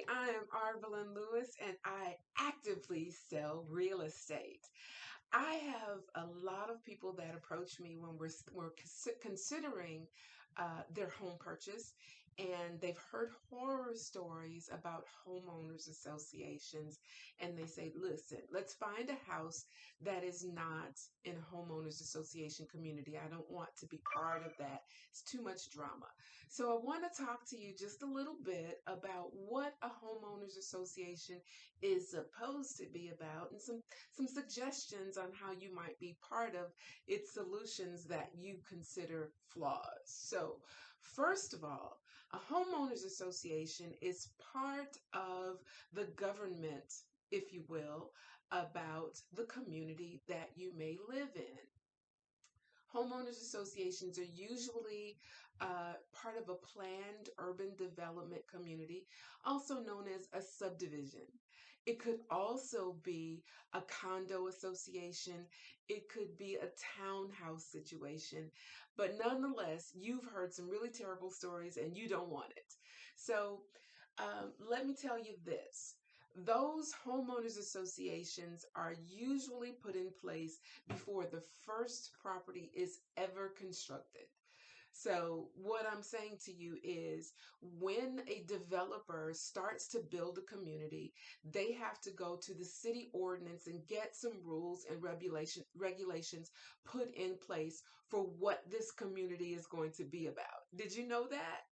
I am Arvelyn Lewis and I actively sell real estate. I have a lot of people that approach me when we're considering their home purchase, and they've heard horror stories about homeowners associations, and they say, "Listen, let's find a house that is not in a homeowners association community. I don't want to be part of that. It's too much drama." So I want to talk to you just a little bit about what a homeowners association is supposed to be about, and some suggestions on how you might be part of its solutions that you consider flaws. So, first of all, a homeowners association is part of the government, if you will, about the community that you may live in. Homeowners associations are usually part of a planned urban development community, also known as a subdivision. It could also be a condo association. It could be a townhouse situation. But nonetheless, you've heard some really terrible stories and you don't want it. So let me tell you this. Those homeowners associations are usually put in place before the first property is ever constructed. So, what I'm saying to you is when a developer starts to build a community, they have to go to the city ordinance and get some rules and regulations put in place for what this community is going to be about. Did you know that?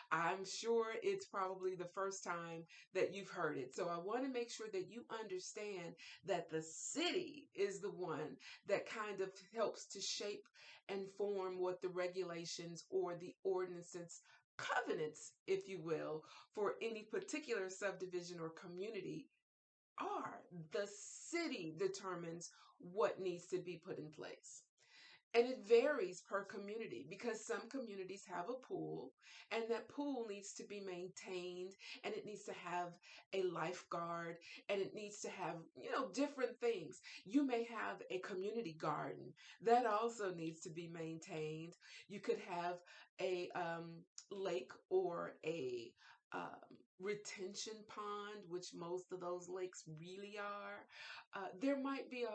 I'm sure it's probably the first time that you've heard it. So I want to make sure that you understand that the city is the one that kind of helps to shape and form what the regulations or the ordinances covenants, if you will, for any particular subdivision or community are. The city determines what needs to be put in place. And it varies per community because some communities have a pool and that pool needs to be maintained and it needs to have a lifeguard and it needs to have, different things. You may have a community garden that also needs to be maintained. You could have a lake or a retention pond, which most of those lakes really are. There might be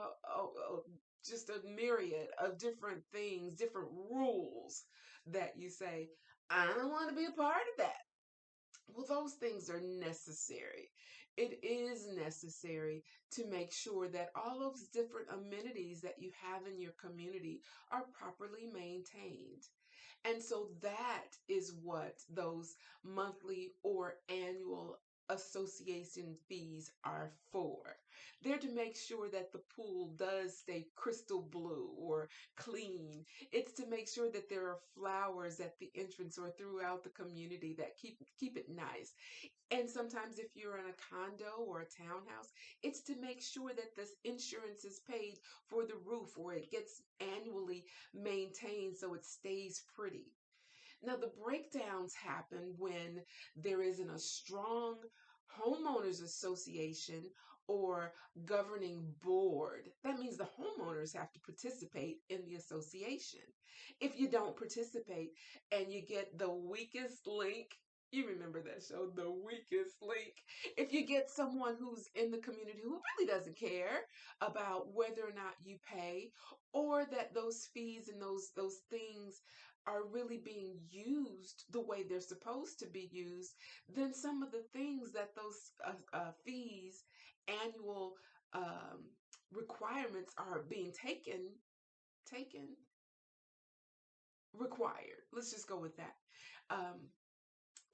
just a myriad of different things, different rules that you say, I don't want to be a part of that. Well, those things are necessary. It is necessary to make sure that all those different amenities that you have in your community are properly maintained. And so that is what those monthly or annual association fees are for. They're to make sure that the pool does stay crystal blue or clean. It's to make sure that there are flowers at the entrance or throughout the community that keep it nice. And sometimes if you're in a condo or a townhouse, it's to make sure that this insurance is paid for the roof or it gets annually maintained so it stays pretty. Now, the breakdowns happen when there isn't a strong homeowners association or governing board. That means the homeowners have to participate in the association. If you don't participate and you get the weakest link, you remember that show, The Weakest Link. If you get someone who's in the community who really doesn't care about whether or not you pay, or that those fees and those things are really being used the way they're supposed to be used, then some of the things that those fees, annual requirements are being taken, required. Let's just go with that. Um,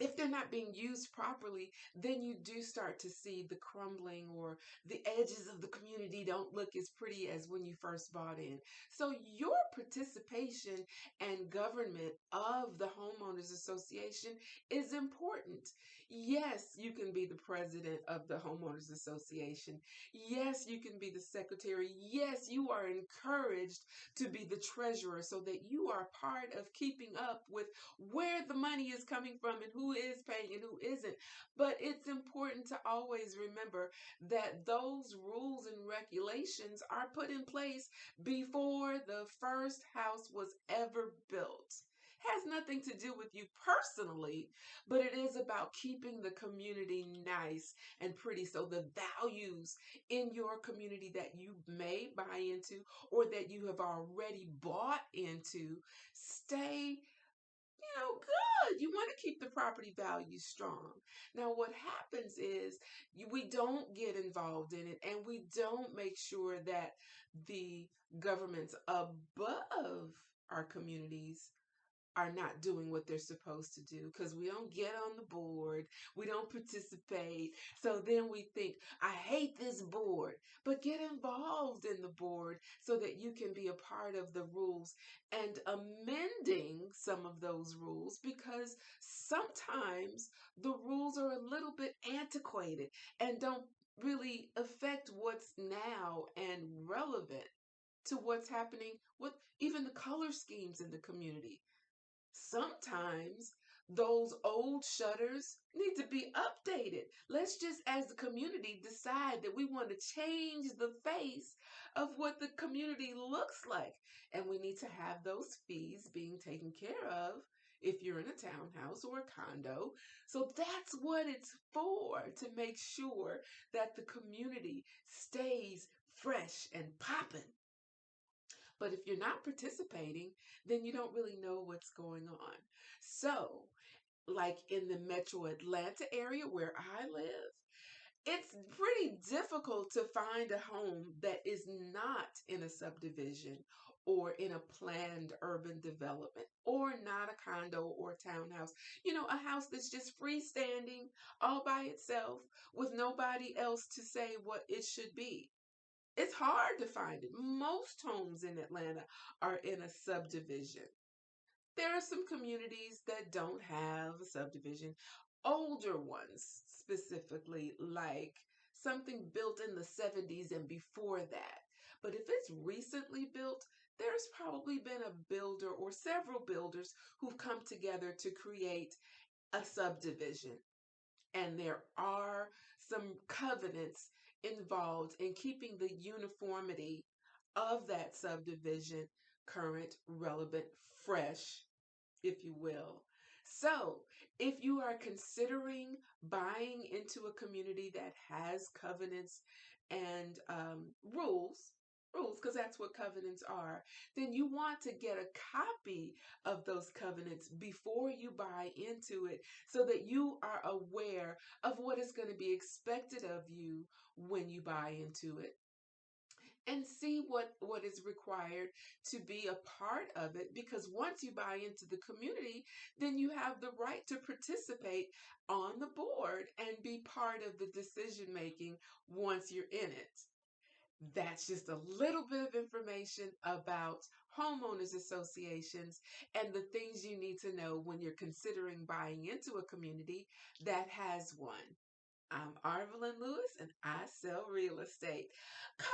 if they're not being used properly, then you do start to see the crumbling or the edges of the community don't look as pretty as when you first bought in. So your participation and government of the homeowners association is important. Yes, you can be the president of the homeowners association. Yes, you can be the secretary. Yes, you are encouraged to be the treasurer so that you are part of keeping up with where the money is coming from and who is paying and who isn't. But it's important to always remember that those rules and regulations are put in place before the first house was ever built. has nothing to do with you personally, but it is about keeping the community nice and pretty. So the values in your community that you may buy into or that you have already bought into stay, good. You want to keep the property value strong. Now, what happens is we don't get involved in it and we don't make sure that the governments above our communities are not doing what they're supposed to do because we don't get on the board, we don't participate. So then we think, I hate this board, but get involved in the board so that you can be a part of the rules and amending some of those rules because sometimes the rules are a little bit antiquated and don't really affect what's now and relevant to what's happening with even the color schemes in the community. Sometimes those old shutters need to be updated. Let's just, as a community, decide that we want to change the face of what the community looks like. And we need to have those fees being taken care of if you're in a townhouse or a condo. So that's what it's for, to make sure that the community stays fresh and popping. But if you're not participating, then you don't really know what's going on. So, like in the metro Atlanta area where I live, it's pretty difficult to find a home that is not in a subdivision or in a planned urban development or not a condo or townhouse. A house that's just freestanding all by itself with nobody else to say what it should be. It's hard to find it. Most homes in Atlanta are in a subdivision. There are some communities that don't have a subdivision, older ones specifically, like something built in the 70s and before that. But if it's recently built, there's probably been a builder or several builders who've come together to create a subdivision. And there are some covenants involved in keeping the uniformity of that subdivision current, relevant, fresh, if you will. So, if you are considering buying into a community that has covenants and rules, because that's what covenants are, then you want to get a copy of those covenants before you buy into it so that you are aware of what is going to be expected of you when you buy into it and see what is required to be a part of it, because once you buy into the community, then you have the right to participate on the board and be part of the decision making once you're in it. That's just a little bit of information about homeowners associations and the things you need to know when you're considering buying into a community that has one. I'm Arvelyn Lewis and I sell real estate. Call